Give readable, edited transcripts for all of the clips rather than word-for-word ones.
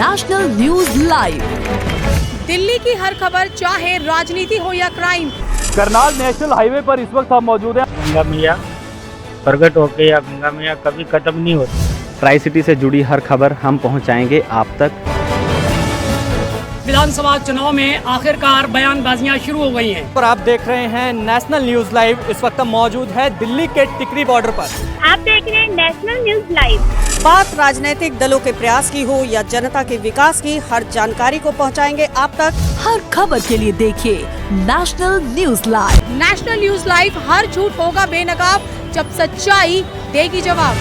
National news live. Delhi की हर खबर, चाहे राजनीति हो या क्राइम। करनाल नेशनल हाईवे पर इस वक्त हम मौजूद हैं। गंगा मैया प्रकट होके या गंगा मैया कभी खत्म नहीं होती। ट्राई सिटी से जुड़ी हर खबर हम पहुंचाएंगे आप तक। विधानसभा चुनाव में आखिरकार बयानबाजियां शुरू हो गई हैं। और आप देख रहे हैं नेशनल न्यूज लाइव। इस वक्त हम मौजूद है दिल्ली के टिकरी बॉर्डर पर। आप देख रहे हैं नेशनल न्यूज लाइव। बात राजनीतिक दलों के प्रयास की हो या जनता के विकास की, हर जानकारी को पहुंचाएंगे आप तक। हर खबर के लिए देखिए national news live. National news live, हर झूठ होगा बेनकाब जब सच्चाई देगी जवाब।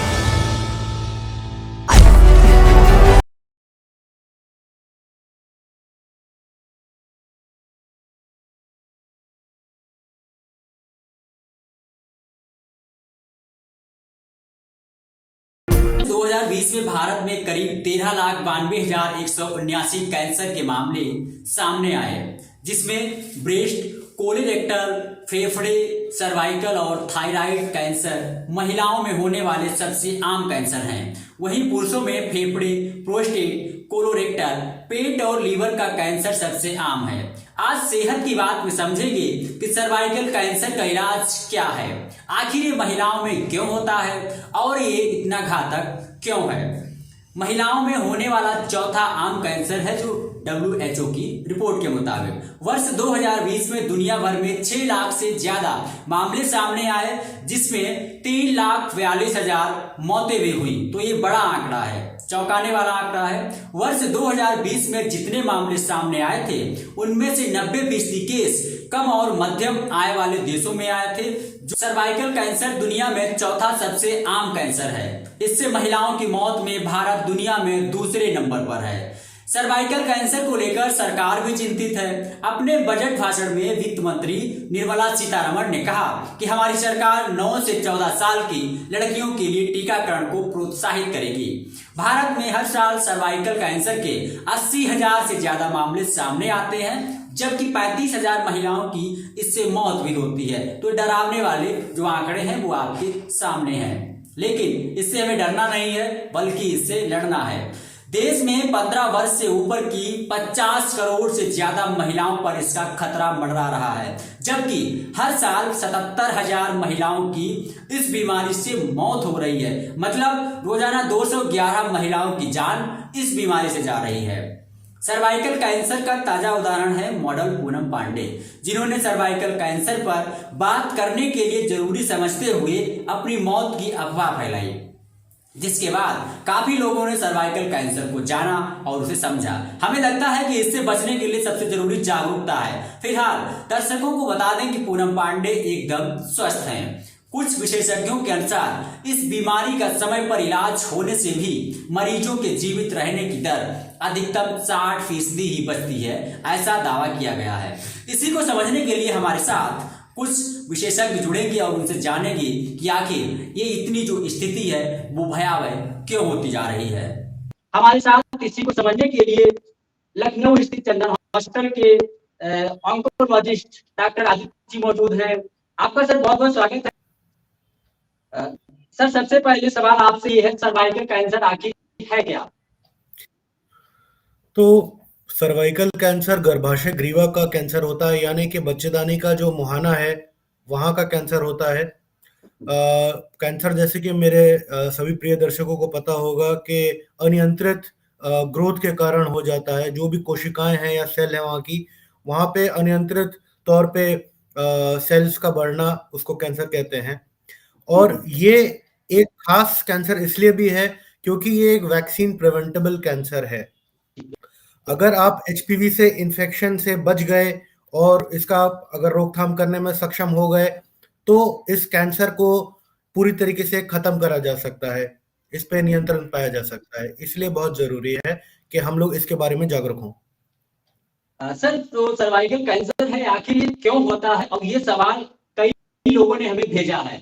दो 2020 में भारत में करीब 13,92,179 कैंसर के मामले सामने आए, जिसमें ब्रेस्ट, कोलोरेक्टल, फेफड़े, सर्वाइकल और थायराइड कैंसर महिलाओं में होने वाले सबसे आम कैंसर हैं। वहीं पुरुषों में फेफड़े, प्रोस्टेट, कोलोरेक्टल, पेट और लीवर का कैंसर सबसे आम है। आज सेहत की बात में समझेंगे कि सर्वाइकल कैंसर का इलाज क्या है, आखिर ये महिलाओं में क्यों होता है और ये इतना घातक क्यों है। महिलाओं में होने वाला चौथा आम कैंसर है, जो WHO की रिपोर्ट के मुताबिक वर्ष 2020 में दुनिया भर में 6 लाख से ज्यादा मामले सामने आए, जिसमें 3,42,000 मौतें भी हुई। तो ये बड़ा आंकड़ा है, चौंकाने वाला आंकड़ा है। वर्ष 2020 में जितने मामले सामने आए थे, उनमें से 90% केस कम और मध्यम आय वाले देशों में आए थे। जो सर्वाइकल कैंसर दुनिया में चौथा सबसे आम कैंसर है। इससे महिलाओं की मौत में भारत दुनिया में दूसरे नंबर पर है। सर्वाइकल कैंसर को लेकर सरकार भी चिंतित है। अपने बजट भाषण में वित्त मंत्री निर्मला सीतारमण ने कहा कि हमारी सरकार 9 से 14 साल की लड़कियों के लिए टीकाकरण को प्रोत्साहित करेगी। भारत में हर साल सर्वाइकल कैंसर के 80,000 से ज्यादा मामले सामने आते हैं, जबकि 35,000 महिलाओं की इससे मौत भी होती है। तो डरावने वाले जो आंकड़े हैं वो आपके सामने हैं, लेकिन इससे हमें डरना नहीं है, बल्कि इससे लड़ना है। देश में 15 वर्ष से ऊपर की 50 करोड़ से ज्यादा महिलाओं पर इसका खतरा मंडरा रहा है, जबकि हर साल 77,000 महिलाओं की इस बीमारी से मौत हो रही है। मतलब रोजाना 211 महिलाओं की जान इस बीमारी से जा रही है। सर्वाइकल कैंसर का ताजा उदाहरण है मॉडल पूनम पांडे, जिन्होंने सर्वाइकल कैंसर पर बात करने के लिए जरूरी समझते हुए अपनी मौत की अफवाह फैलाई, जिसके बाद काफी लोगों ने सर्वाइकल कैंसर को जाना और उसे समझा। हमें लगता है कि इससे बचने के लिए सबसे जरूरी जागरूकता है। फिलहाल दर्शकों को बता दें कि पूनम पांडे एकदम स्वस्थ हैं। कुछ विशेषज्ञों के अनुसार इस बीमारी का समय पर इलाज होने से भी मरीजों के जीवित रहने की दर अधिकतम 60% ही बचती है, ऐसा दावा किया गया है। इसी को समझने के लिए हमारे साथ कुछ विशेषज्ञ जुड़ेंगे और उनसे जानेंगे कि आखिर ये इतनी जो स्थिति है वो भयावह क्यों होती जा रही है। हमारे साथ इसी को समझने के लिए लखनऊ स्थित चंदन हॉस्पिटल के ऑन्कोलॉजिस्ट डॉक्टर आदित्य जी मौजूद हैं। आपका सर बहुत बहुत स्वागत है। सर, सबसे पहले सवाल आपसे ये है, सर्वाइकल कैंसर आखिर है क्या? तो सर्वाइकल कैंसर गर्भाशय ग्रीवा का कैंसर होता है, यानी कि बच्चेदानी का जो मुहाना है वहां का कैंसर होता है। कैंसर, जैसे कि मेरे सभी प्रिय दर्शकों को पता होगा कि अनियंत्रित ग्रोथ के कारण हो जाता है। जो भी कोशिकाएं हैं या सेल है वहां पे अनियंत्रित तौर पे सेल्स का बढ़ना, उसको कैंसर कहते हैं। और ये एक खास कैंसर इसलिए भी है क्योंकि ये एक वैक्सीन प्रिवेंटेबल कैंसर है। अगर आप HPV से इन्फेक्शन से बच गए और इसका अगर रोकथाम करने में सक्षम हो गए, तो इस कैंसर को पूरी तरीके से खत्म करा जा सकता है, इस पे नियंत्रण पाया जा सकता है। इसलिए बहुत जरूरी है कि हम लोग इसके बारे में जागरूक हों। सर, तो सर्वाइकल कैंसर है आखिर ये क्यों होता है? और ये सवाल कई लोगों ने हमें भेजा है,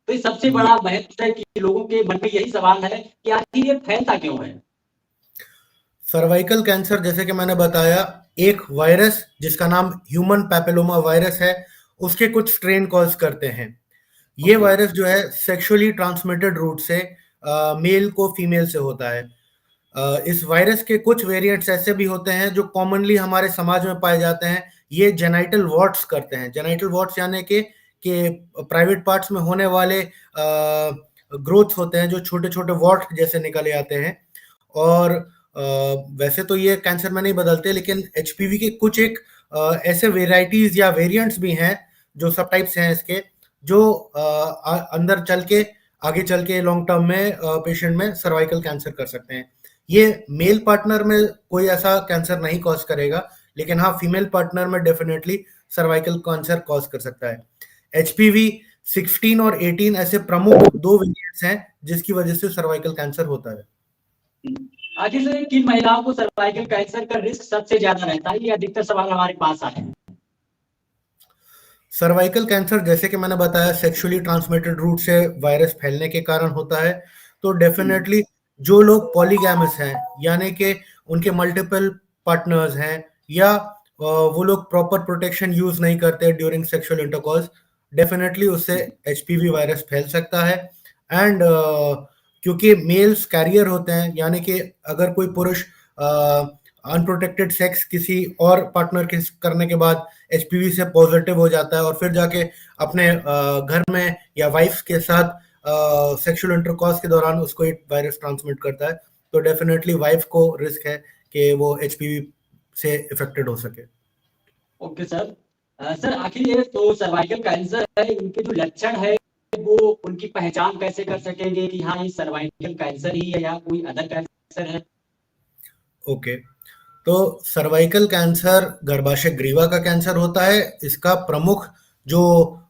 तो ये सबसे बड़ा महत्व है कि लोगों के मन में यही सवाल है कि आखिर ये फैलता क्यों है। सर्वाइकल कैंसर, जैसे कि मैंने बताया, एक वायरस जिसका नाम ह्यूमन पैपिलोमा वायरस है, उसके कुछ स्ट्रेन कॉज करते हैं। ये वायरस जो है सेक्सुअली ट्रांसमिटेड रूट से मेल को फीमेल से होता है। इस वायरस के कुछ वेरिएंट्स ऐसे भी होते हैं जो कॉमनली हमारे समाज में पाए जाते हैं। ये जेनाइटल वॉर्ट्स करते हैं। जेनाइटल वॉर्ट्स यानी कि प्राइवेट पार्ट्स में होने वाले ग्रोथ्स होते हैं जो छोटे छोटे वॉर्ट जैसे निकले आते हैं। और वैसे तो ये कैंसर में नहीं बदलते, लेकिन एचपीवी के कुछ एक ऐसे वेराइटीज या वेरिएंट्स भी हैं जो सब टाइप्स हैं इसके, जो अंदर चल के आगे चल के लॉन्ग टर्म में पेशेंट में सर्वाइकल कैंसर कर सकते हैं। ये मेल पार्टनर में कोई ऐसा कैंसर नहीं कॉज करेगा, लेकिन हाँ फीमेल पार्टनर में डेफिनेटली सर्वाइकल कैंसर कॉज कर सकता है। एचपीवी 16 और 18 ऐसे प्रमुख 2 वेरिएंट्स हैं जिसकी वजह से सर्वाइकल कैंसर होता है। आखिर से किन महिलाओं को सर्वाइकल कैंसर का रिस्क सबसे ज्यादा रहता है? ये अधिकतर सवाल हमारे पास आए हैं। सर्वाइकल कैंसर जैसे कि मैंने बताया सेक्सुअली ट्रांसमिटेड रूट से वायरस फैलने के कारण होता है। तो डेफिनेटली जो लोग पॉलीगैमस हैं, यानी कि उनके मल्टीपल पार्टनर्स हैं, या वो लोग प्रॉपर प्रोटेक्शन यूज नहीं करते ड्यूरिंग सेक्सुअल इंटरकॉर्स, डेफिनेटली उससे एचपीवी वायरस फैल सकता है। एंड क्योंकि मेल्स कैरियर होते हैं, यानी कि अगर कोई पुरुष अनप्रोटेक्टेड सेक्स किसी और पार्टनर के करने के बाद एचपीवी से पॉजिटिव हो जाता है और फिर जाके अपने घर में या वाइफ के साथ सेक्सुअल इंटरकॉर्स के दौरान उसको एक वायरस ट्रांसमिट करता है, तो डेफिनेटली वाइफ को रिस्क है कि वो एचपीवी से इफेक्टेड हो सके। Okay sir. सर आखिर ये तो सर्वाइकल कैंसर है, इनके जो लक्षण है वो उनकी पहचान कैसे कर सकेंगे कि हाँ ये सर्वाइकल कैंसर ही है या कोई अदर कैंसर है? ओके, तो सर्वाइकल कैंसर गर्भाशय ग्रीवा का कैंसर होता है। इसका प्रमुख जो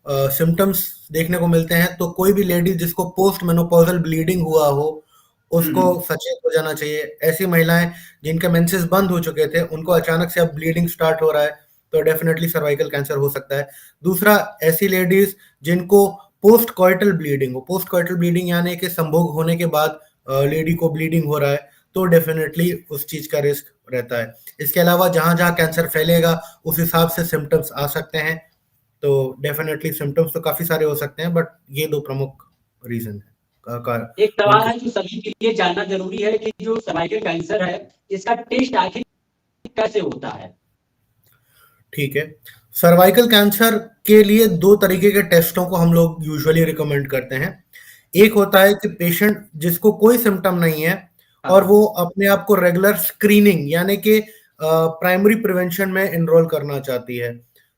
सिम्टम्स देखने को मिलते हैं, तो कोई भी लेडी जिसको पोस्ट मेनोपॉजल ब्लीडिंग हुआ हो उसको सचेत हो जाना चाहिए। ऐसी महिलाएं जिनके मेंसेस बंद हो चुके थे, उनको अचानक से अब ब्लीडिंग स्टार्ट हो रहा है, तो डेफिनेटली सर्वाइकल कैंसर हो सकता है। दूसरा, ऐसी लेडीज जिनको पोस्ट कॉइटल ब्लीडिंग हो, पोस्ट कॉइटल ब्लीडिंग यानी कि संभोग होने के बाद लेडी को ब्लीडिंग हो रहा है, तो डेफिनेटली उस चीज का रिस्क रहता है। इसके अलावा जहां जहां कैंसर फैलेगा उस हिसाब से सिम्टम्स आ सकते हैं, तो डेफिनेटली सिम्टम्स तो काफी सारे हो सकते हैं, बट ये 2 प्रमुख रीजन है। एक सवाल है जो सभी के लिए जानना जरूरी है कि जो सर्वाइकल कैंसर है इसका टेस्ट आखिर कैसे होता है? ठीक है, सर्वाइकल कैंसर के लिए 2 तरीके के टेस्टों को हम लोग यूजुअली रिकमेंड करते हैं। एक होता है कि पेशेंट जिसको कोई सिम्टम नहीं है और वो अपने आप को रेगुलर स्क्रीनिंग यानी कि प्राइमरी प्रिवेंशन में एनरोल करना चाहती है,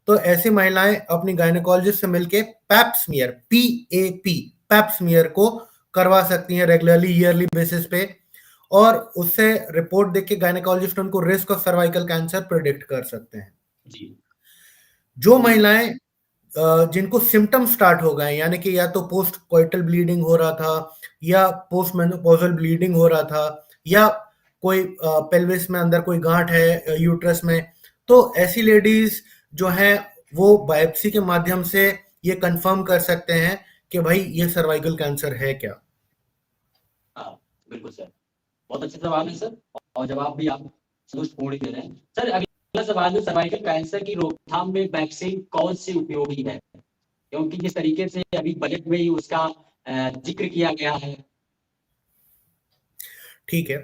तो ऐसी महिलाएं अपनी गायनेकोलॉजिस्ट से मिलके पैप स्मीयर पैप स्मीयर को करवा सकती हैं रेगुलरली ईयरली बेसिस पे, और उससे रिपोर्ट देख के गायनेकोलॉजिस्ट उनको risk of cervical cancer predict कर सकते हैं। जी। जो महिलाएं जिनको सिम्टम स्टार्ट हो गए, यानी कि या तो पोस्ट कोइटल ब्लीडिंग हो रहा था या पोस्ट मेनोपॉजल ब्लीडिंग हो रहा था या कोई पेल्विस में अंदर कोई गांठ है यूट्रस में, तो ऐसी लेडीज जो हैं वो बायोप्सी के माध्यम से ये कंफर्म कर सकते हैं कि भाई ये सर्वाइकल कैंसर है क्या। बिल्कुल सर, बहुत अच्छे सवाल है सर, और जवाब भी आप संतुष्टपूर्ण दे रहे हैं। सर अगला सवाल है, सर्वाइकल कैंसर की रोकथाम में वैक्सीन कौन सी उपयोगी है? क्योंकि जिस तरीके से अभी बजट में ही उसका जिक्र किया गया है। ठीक है,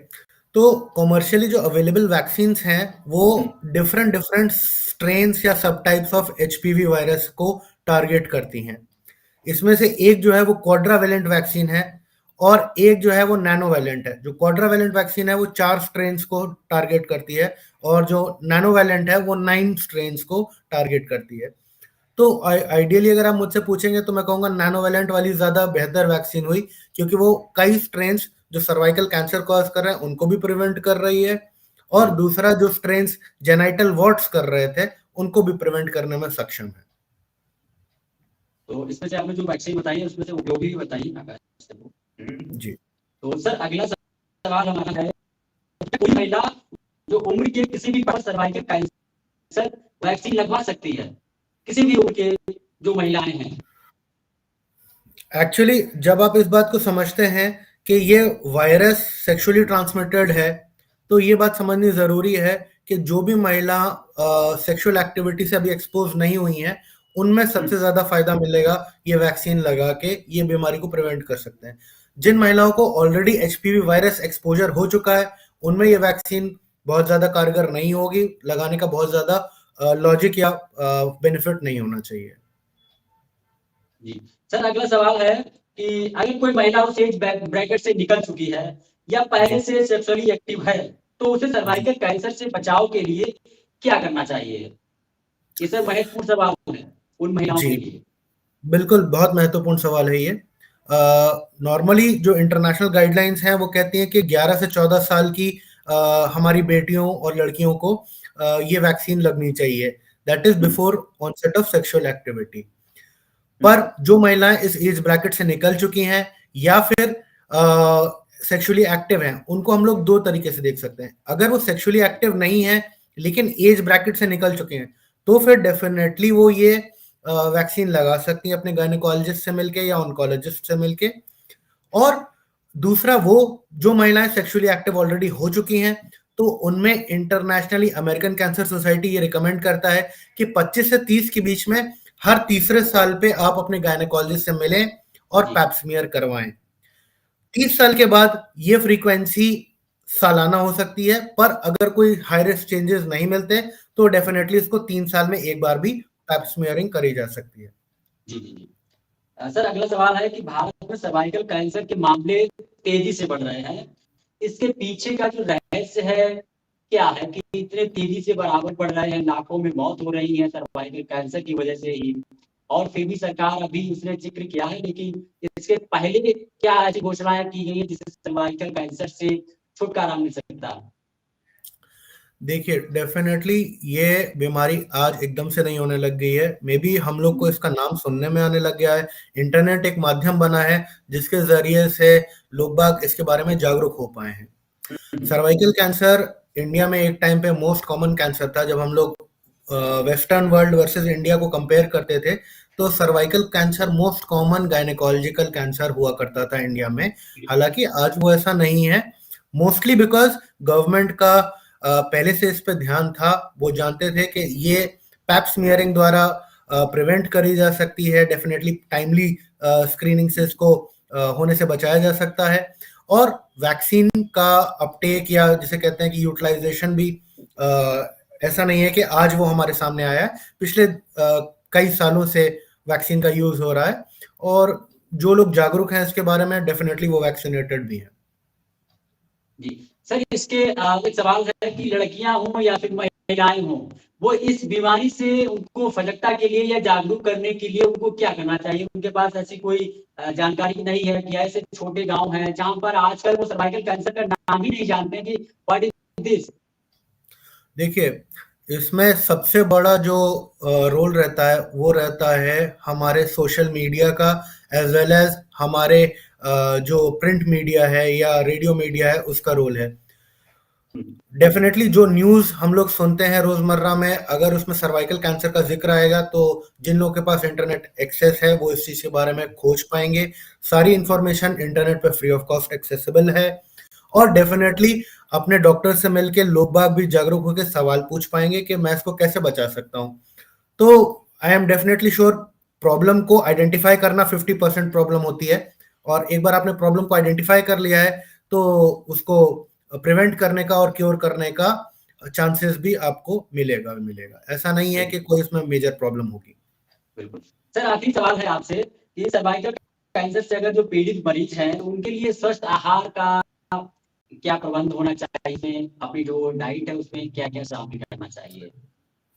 तो कॉमर्शियली जो अवेलेबल वैक्सीन्स हैं वो डिफरेंट स्ट्रेन्स या सब टाइप्स ऑफ एचपीवी वायरस को टारगेट करती हैं। इसमें से एक जो है वो क्वाड्रावेलेंट वैक्सीन है और एक जो है वो नैनोवेलेंट है। जो क्वाड्रावेलेंट वैक्सीन है वो 4 स्ट्रेन्स को टारगेट करती है और जो नैनोवेलेंट है वो 9 स्ट्रेन्स को टारगेट करती है। तो आइडियली अगर आप मुझसे पूछेंगे तो मैं कहूँगा नैनोवेलेंट वाली ज़्यादा बेहतर वैक्सीन हुई, क्योंकि वो कई स्ट्रेन्स जो सर्वाइकल कैंसर कॉज कर रहे हैं उनको भी प्रिवेंट कर रही है, और दूसरा जो स्ट्रेन्स जेनाइटल वॉर्ट्स कर रहे थे उनको भी प्रिवेंट करने में सक्षम है। तो इसमें से आपने जो वैक्सीन बताई है उसमें से उपयोगी भी बताइए जी। तो सर अगला सवाल हमारा है, कोई महिला जो उम्र के किसी भी पर सर्वाइकल कैंसर वैक्सीन लगवा सकती है? किसी भी उम्र के जो महिलाएं हैं। एक्चुअली जब आप इस बात को समझते हैं कि ये वायरस सेक्सुअली ट्रांसमिटेड है, तो ये बात समझनी जरूरी है कि जो भी महिला सेक्सुअल एक्टिविटी से अभी एक्सपोज नहीं हुई हैं उनमें सबसे ज्यादा फायदा मिलेगा ये वैक्सीन लगा के ये बीमारी को प्रिवेंट कर सकते हैं। जिन महिलाओं को ऑलरेडी एचपीवी वायरस एक्सपोजर हो चुका है उनमें ये वैक्सीन बहुत ज्यादा कारगर नहीं होगी, लगाने का बहुत ज्यादा लॉजिक या बेनिफिट नहीं होना चाहिए। जी सर, अगला सवाल है कि अगर कोई महिला उस एज ब्रैकेट से निकल चुकी है या पहले से सेक्सुअली एक्टिव है तो उसे सर्वाइकल कैंसर से बचाव के लिए क्या करना चाहिए? ये सर महत्वपूर्ण सवाल है उन महिलाओं के लिए। बिल्कुल, बहुत महत्वपूर्ण सवाल है ये। नॉर्मली जो इंटरनेशनल गाइडलाइंस हैं वो कहती हैं कि 11 से 14 साल की हमारी बेटियों और लड़कियों को ये वैक्सीन लगनी चाहिए, that is before onset of sexual activity. पर जो महिलाएं इस एज ब्रैकेट से निकल चुकी हैं या फिर सेक्सुअली एक्टिव हैं, उनको हम लोग दो तरीके से देख सकते हैं। अगर वो सेक्सुअली एक्टिव नहीं है लेकिन एज ब्रैकेट से निकल चुके हैं तो फिर डेफिनेटली वो ये वैक्सीन लगा सकती हैं अपने गायनेकोलॉजिस्ट से मिलके या ऑन्कोलॉजिस्ट से मिलके। और दूसरा, वो जो महिलाएं सेक्सुअली एक्टिव ऑलरेडी हो चुकी हैं तो उनमें इंटरनेशनली अमेरिकन कैंसर सोसाइटी ये रिकमेंड करता है कि 25 से 30 के बीच में हर तीसरे साल पे आप अपने गायनेकोलॉजिस्ट से मिलें और पैप स्मीयर करवाएं। 30 साल के बाद ये फ्रीक्वेंसी सालाना हो सकती है, पर अगर कोई हाई रिस्क चेंजेस नहीं मिलते तो डेफिनेटली इसको 3 साल में एक बार भी पैप स्मीयरिंग करी जा सकती है। जी जी जी सर, अगला सवाल है कि भारत में सर्वाइकल कैंसर के मामले तेजी से बढ़ रहे हैं, इसके पीछे का जो रहस्य है क्या है कि इतने तेजी से बराबर बढ़ रहे हैं, लाखों में मौत हो रही है सर्वाइकल कैंसर की वजह से ही, और फिर भी सरकार अभी उसने जिक्र किया है लेकिन इसके पहले क्या ऐसी घोषणाएं की गई है जिससे सर्वाइकल कैंसर से छुटकारा मिल सकता है? देखिए, डेफिनेटली ये बीमारी आज एकदम से नहीं होने लग गई है। मे बी हम लोग को इसका नाम सुनने में आने लग गया है। इंटरनेट एक माध्यम बना है जिसके जरिए से लोग बाग इसके बारे में जागरूक हो पाए हैं। सर्वाइकल कैंसर इंडिया में एक टाइम पे मोस्ट कॉमन कैंसर था। जब हम लोग वेस्टर्न वर्ल्ड वर्सेस इंडिया को कंपेयर करते थे तो cervical cancer most common gynaecological cancer हुआ करता था इंडिया में। हालांकि आज वो ऐसा नहीं है, मोस्टली बिकॉज गवर्नमेंट का पहले से इस पे ध्यान था। वो जानते थे कि ये पैप स्मीयरिंग द्वारा प्रिवेंट करी जा सकती है, डेफिनेटली टाइमली स्क्रीनिंग से इसको होने से बचाया जा सकता है। और वैक्सीन का अपटेक या जिसे कहते हैं कि यूटिलाइजेशन भी ऐसा नहीं है कि आज वो हमारे सामने आया है, पिछले कई सालों से वैक्सीन का यूज हो रहा है और जो लोग जागरूक हैं इसके बारे में डेफिनेटली वो वैक्सीनेटेड भी हैं। जी सर, इसके एक सवाल है कि लड़कियां हों या फिर महिलाएं हों, वो इस बीमारी से उनको सजगता के लिए या जागरूक करने के लिए उनको क्या करना चाहिए? उनके पास ऐसी कोई जानकारी नहीं है कि ऐसे छोटे गांव हैं जहां पर आजकल वो सर्वाइकल कैंसर का नाम ही नहीं जानते कि व्हाट इज दिस। देखिए, इसमें सबसे बड़ा जो रोल रहता है वो रहता है हमारे सोशल मीडिया का, एज वेल एज हमारे जो प्रिंट मीडिया है या रेडियो मीडिया है उसका रोल है। डेफिनेटली जो न्यूज़ हम लोग सुनते हैं रोजमर्रा में, अगर उसमें सर्वाइकल कैंसर का जिक्र आएगा तो जिन लोगों के पास इंटरनेट एक्सेस है वो इस चीज के बारे में खोज पाएंगे। सारी इंफॉर्मेशन इंटरनेट पे फ्री ऑफ कॉस्ट एक्सेसिबल है और डेफिनेटली अपने डॉक्टर से मिलके लोग बाग भी जागरूक होकर सवाल पूछ पाएंगे कि मैं इसको कैसे बचा सकता हूँ। तो I am definitely sure problem को आइडेंटिफाई करना 50% प्रॉब्लम होती है और एक बार आपने प्रॉब्लम को आइडेंटिफाई कर लिया है तो उसको प्रिवेंट करने का और क्योर करने का चांसेस भी आपको मिलेगा। ऐसा नहीं है कि कोई इसमें मेजर प्रॉब्लम होगी। बिल्कुल सर, आखिरी सवाल है आपसे कि सर्वाइकल कैंसर से अगर जो पीड़ित मरीज हैं उनके लिए स्वस्थ आहार का क्या प्रबंध होना चाहिए, अपनी जो डाइट है उसमें क्या क्या शामिल करना चाहिए?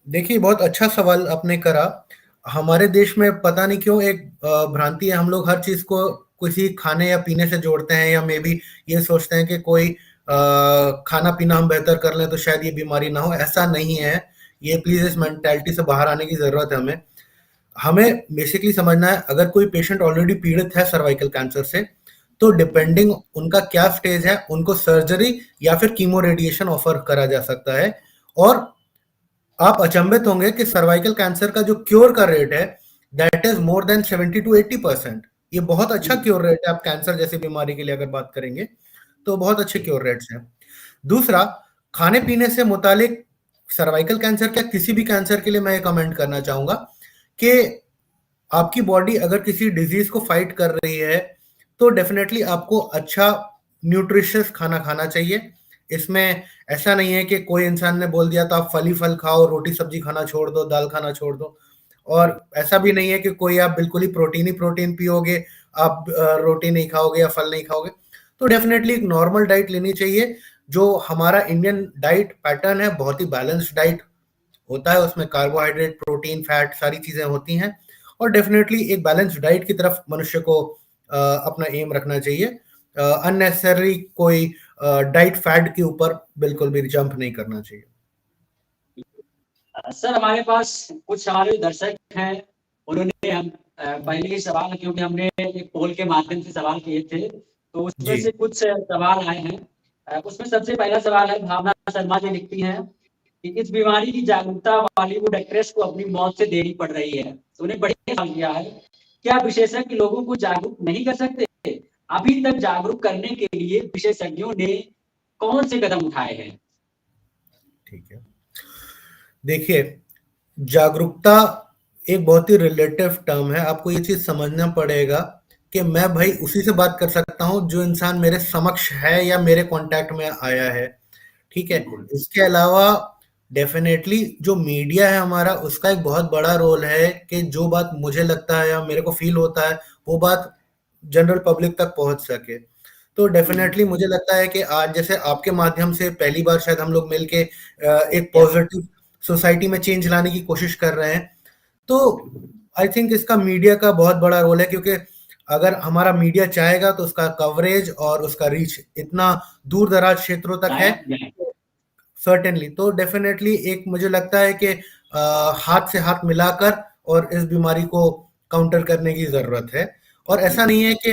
देखिए, बहुत अच्छा सवाल आपने करा। हमारे देश में पता नहीं क्यों एक भ्रांति है, हम लोग हर चीज को किसी खाने या पीने से जोड़ते हैं या मे बी ये सोचते हैं कि कोई खाना पीना हम बेहतर कर लें तो शायद ये बीमारी ना हो। ऐसा नहीं है। ये प्लीज इस मेंटालिटी से बाहर आने की जरूरत है। हमें बेसिकली समझना है, अगर कोई पेशेंट ऑलरेडी पीड़ित है सर्वाइकल कैंसर से तो डिपेंडिंग उनका क्या स्टेज है उनको सर्जरी या फिर कीमो रेडिएशन ऑफर करा जा सकता है। और आप अचंभित होंगे कि सर्वाइकल कैंसर का जो क्योर का रेट है that is more than 70 to 80%। ये बहुत अच्छा क्योर रेट है। आप कैंसर जैसी बीमारी के लिए अगर बात करेंगे तो बहुत अच्छे क्योर रेट्स हैं। दूसरा, खाने पीने से मुतालिक सर्वाइकल कैंसर क्या किसी भी कैंसर के लिए मैं ये कमेंट करना चाहूंगा कि आपकी बॉडी अगर किसी डिजीज को फाइट कर रही है तो डेफिनेटली आपको अच्छा न्यूट्रिशियस खाना खाना चाहिए। इसमें ऐसा नहीं है कि कोई इंसान ने बोल दिया तो आप फल ही फल खाओ, रोटी सब्जी खाना छोड़ दो, दाल खाना छोड़ दो। और ऐसा भी नहीं है कि कोई आप बिल्कुल ही प्रोटीन पियोगे, आप रोटी नहीं खाओगे या फल नहीं खाओगे। तो डेफिनेटली एक नॉर्मल डाइट लेनी चाहिए। जो हमारा इंडियन डाइट पैटर्न है बहुत ही बैलेंस्ड डाइट होता है, उसमें कार्बोहाइड्रेट, प्रोटीन, फैट सारी चीजें होती हैं। और डेफिनेटली एक बैलेंस्ड डाइट की तरफ मनुष्य को अपना एम रखना चाहिए। अननेसेसरी कोई डाइट फैड के ऊपर बिल्कुल भी जंप नहीं करना चाहिए। सर हमारे पास कुछ हमारे दर्शक हैं, उन्होंने हम पहले ही सवाल, क्योंकि हमने एक पोल के माध्यम से सवाल किए थे, तो उसमें जी। से कुछ सवाल आए हैं। उसमें सबसे पहला सवाल है, भावना शर्मा जी लिखती हैं कि इस बीमारी की जागरूकता बॉलीवुड एक्ट्रेस को अपनी मौत से देनी पड़ रही है। तो उन्हें बढ़िया सवाल किया है, क्या विशेषज्ञ लोगों को जागरूक नहीं कर सकते? अभी तक जागरूक करने के लिए विशेषज्ञों ने कौन से कदम उठाए हैं? ठीक है, देखिए, जागरूकता एक बहुत ही रिलेटिव टर्म है। आपको ये चीज समझना पड़ेगा कि मैं भाई उसी से बात कर सकता हूं जो इंसान मेरे समक्ष है या मेरे कांटेक्ट में आया है, ठीक है। इसके अलावा डेफिनेटली जो मीडिया है हमारा, उसका एक बहुत बड़ा रोल है कि जो बात मुझे लगता है या मेरे को फील होता है वो बात जनरल पब्लिक तक पहुंच सके। तो डेफिनेटली मुझे लगता है कि आज जैसे आपके माध्यम से पहली बार शायद हम लोग मिलके एक पॉजिटिव सोसाइटी में चेंज लाने की कोशिश कर रहे हैं। तो आई थिंक इसका मीडिया का बहुत बड़ा रोल है, क्योंकि अगर हमारा मीडिया चाहेगा तो उसका कवरेज और उसका रीच इतना दूर दराज क्षेत्रों तक है सर्टेनली। तो डेफिनेटली एक मुझे लगता है कि हाथ से हाथ मिलाकर और इस बीमारी को काउंटर करने की जरूरत है। और ऐसा नहीं है कि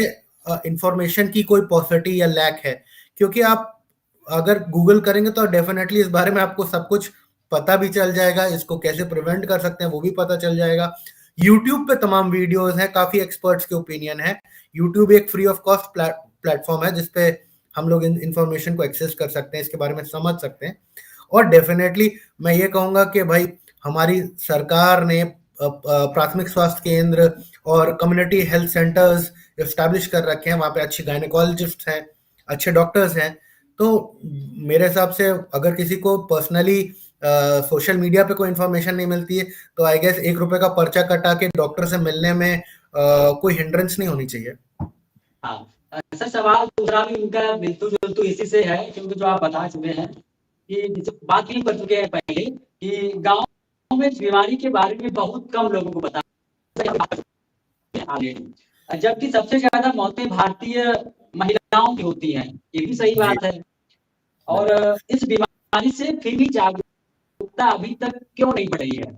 इंफॉर्मेशन की कोई पॉसिबिलिटी या लैक है, क्योंकि आप अगर गूगल करेंगे तो डेफिनेटली इस बारे में आपको सब कुछ पता भी चल जाएगा, इसको कैसे प्रिवेंट कर सकते हैं वो भी पता चल जाएगा। यूट्यूब पे तमाम वीडियोस हैं, काफी एक्सपर्ट्स के ओपिनियन है। यूट्यूब एक फ्री ऑफ कॉस्ट प्लेटफॉर्म है जिसपे हम लोग इन इंफॉर्मेशन को एक्सेस कर सकते हैं, इसके बारे में समझ सकते हैं। और डेफिनेटली मैं ये कहूंगा कि भाई हमारी सरकार ने प्राथमिक स्वास्थ्य केंद्र और कम्युनिटी हेल्थ सेंटर्स एस्टैब्लिश कर रखे हैं, वहाँ पे अच्छे गायनेकोलॉजिस्ट हैं, अच्छे डॉक्टर्स हैं। तो मेरे हिसाब से अगर किसी को पर्सनली सोशल मीडिया पे कोई इन्फॉर्मेशन नहीं मिलती है तो आई गेस ₹1 का पर्चा कटा के डॉक्टर से मिलने में कोई हिंड्रेंस नहीं होनी चाहिए। हाँ सर, सवाल दूसरा भी उनका मिलतू जुलतू इसी से है, क्योंकि जो आप बता चुके हैं कि बात ही कर चुके हैं पहले कि गांव में इस बीमारी के बारे में बहुत कम लोगों को पता, जबकि सबसे ज्यादा मौतें भारतीय महिलाओं की होती हैं, ये भी सही बात है। और इस बीमारी से फिर भी जागरूकता अभी तक क्यों नहीं बढ़ रही है?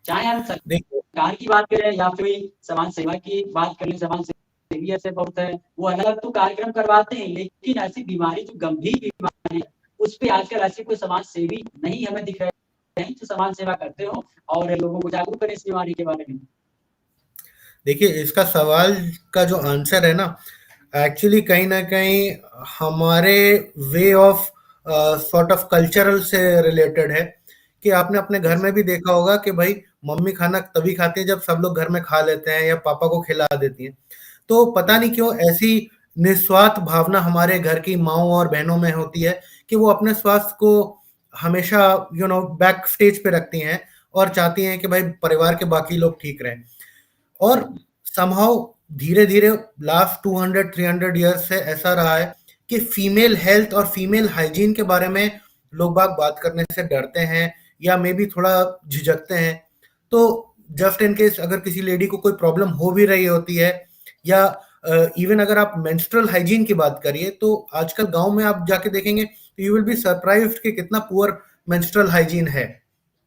चाहे हम सरकार की बात करें या फिर समाज सेवा की बात करें, समाज सेवी ऐसे बहुत है, वो अलग अलग तो कार्यक्रम करवाते हैं, लेकिन ऐसी बीमारी जो गंभीर बीमारी है उस पर आजकल ऐसे कोई समाज सेवी नहीं हमें दिख रहे हैं जो समाज सेवा करते हो और लोगों को जागरूक करें इस बीमारी के बारे में। देखिए, इसका सवाल का जो आंसर है ना, एक्चुअली कहीं ना कहीं हमारे way of sort of cultural से रिलेटेड है। कि आपने अपने घर में भी देखा होगा कि भाई मम्मी खाना तभी खाती है जब सब लोग घर में खा लेते हैं या पापा को खिला देती हैं। तो पता नहीं क्यों ऐसी निस्वार्थ भावना हमारे घर की माओं और बहनों में होती है कि वो अपने स्वास्थ्य को हमेशा बैक स्टेज पे रखती हैं और चाहती हैं कि भाई परिवार के बाकी लोग ठीक रहें। और समहाउ धीरे धीरे लास्ट 200-300 ईयर्स से ऐसा रहा है कि फीमेल हेल्थ और फीमेल हाइजीन के बारे में लोग बात करने से डरते हैं या मे बी थोड़ा झिझकते हैं। तो जस्ट इन केस अगर किसी लेडी को कोई प्रॉब्लम हो भी रही होती है या इवन अगर आप मेंस्ट्रुअल हाइजीन की बात करिए तो आजकल गांव में आप जाके देखेंगे तो यू विल बी सरप्राइज्ड कि कितना पुअर मेंस्ट्रुअल हाइजीन है।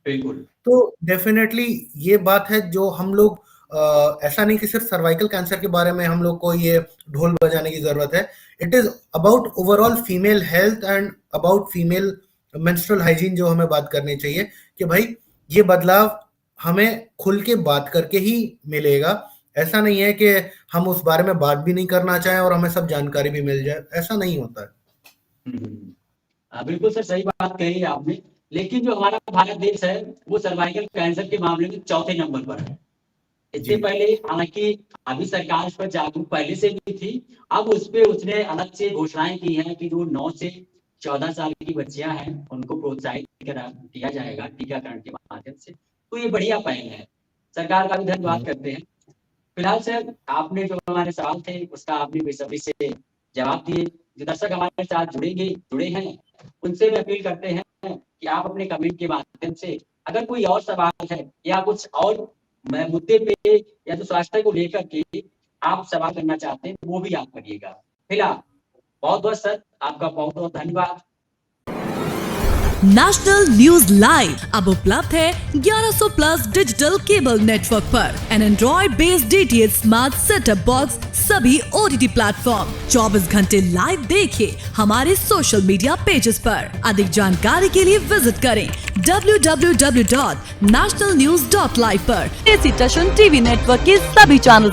बिल्कुल। तो डेफिनेटली ये बात है जो हम लोग ऐसा नहीं कि सिर्फ सर्वाइकल कैंसर के बारे में हम लोग को ये ढोल बजाने की जरूरत है। It is about overall female health and about female menstrual hygiene जो हमें बात करनी चाहिए कि भाई ये बदलाव हमें खुल के बात करके ही मिलेगा। ऐसा नहीं है कि हम उस बारे में बात भी नहीं करना चाहें और हमें सब जानकारी भी मिल जाए, ऐसा नहीं होता है। बिल्कुल सर, सही बात कही आपने। लेकिन जो हमारा भारत देश है वो सर्वाइकल कैंसर के मामले में 4थे नंबर पर है। इससे पहले हालांकि अभी सरकार इस पर जागरूक पहले से भी थी, अब उस पे उसने अलग से घोषणाएं की हैं कि जो 9 से 14 साल की बच्चियां हैं उनको प्रोत्साहित किया जाएगा टीकाकरण के माध्यम से, तो ये बढ़िया पहल है। सरकार का भी धन्यवाद करते हैं। फिलहाल सर आपने जो हमारे सवाल थे उसका आपने बेसब्री से जवाब दिए। जो दर्शक हमारे साथ जुड़े हैं उनसे भी अपील करते हैं कि आप अपने कमेंट के माध्यम से अगर कोई और सवाल है या कुछ और मुद्दे पे या जो स्वास्थ्य को लेकर के आप सवाल करना चाहते हैं वो भी आप करिएगा। फिलहाल बहुत बहुत सर आपका बहुत बहुत धन्यवाद। नेशनल न्यूज लाइव अब उपलब्ध है 1100 प्लस डिजिटल केबल नेटवर्क पर and Android based DTH smart setup box सभी OTT प्लेटफॉर्म। 24 घंटे लाइव देखिए हमारे सोशल मीडिया पेजेस पर। अधिक जानकारी के लिए विजिट करें www.nationalnews.live पर। टीवी नेटवर्क के सभी चैनल